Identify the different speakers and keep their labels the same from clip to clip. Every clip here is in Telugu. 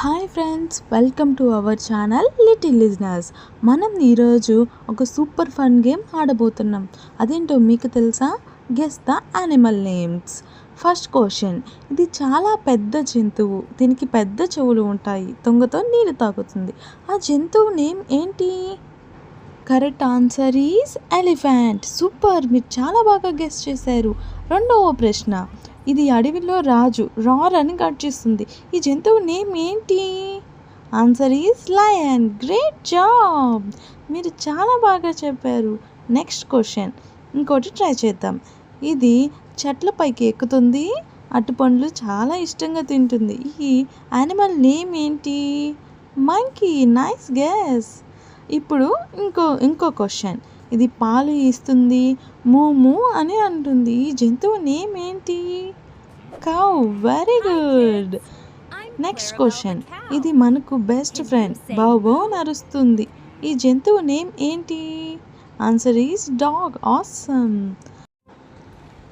Speaker 1: Hi friends, welcome to our channel little listeners. మనం ఈరోజు ఒక సూపర్ ఫన్ గేమ్ ఆడబోతున్నాం. అదేంటో మీకు తెలుసా? Guess the animal names. First question. ఇది చాలా పెద్ద జంతువు. దీనికి పెద్ద చెవులు ఉంటాయి. తుంగతో నీరు తాగుతుంది. ఆ జంతువు నేమ్ ఏంటి? Correct answer is elephant. Super, మీరు చాలా బాగా గెస్ చేశారు. రెండవ ప్రశ్న. ఇది అడవిలో రాజు రార్ అని గర్జిస్తుంది. ఈ జంతువు నేమ్ ఏంటి? Answer is lion. Great job, మీరు చాలా బాగా చెప్పారు. Next question. ఇంకోటి ట్రై చేద్దాం. ఇది చెట్ల పైకి ఎక్కుతుంది. అరటిపండ్లు చాలా ఇష్టంగా తింటుంది. ఈ యానిమల్ నేమ్ ఏంటి? మంకీ. Nice guess. ఇప్పుడు ఇంకో క్వశ్చన్. ఇది పాలు ఇస్తుంది. మూము అని అంటుంది. ఈ జంతువు నేమ్ ఏంటి? Cow. Very good. Next question. ఇది మనకు బెస్ట్ ఫ్రెండ్. బౌ బౌ నరుస్తుంది. ఈ జంతువు నేమ్ ఏంటి? Answer is dog. Awesome.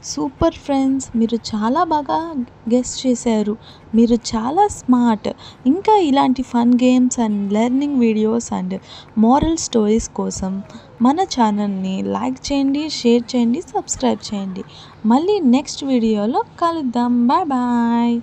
Speaker 1: Super friends, మీరు చాలా బాగా గెస్ చేశారు. మీరు చాలా స్మార్ట్. ఇంకా ఇలాంటి fun games and learning videos and moral stories కోసం మన ఛానల్ని లైక్ చేయండి, షేర్ చేయండి, సబ్స్క్రైబ్ చేయండి. మళ్ళీ నెక్స్ట్ వీడియోలో కలుద్దాం. Bye bye.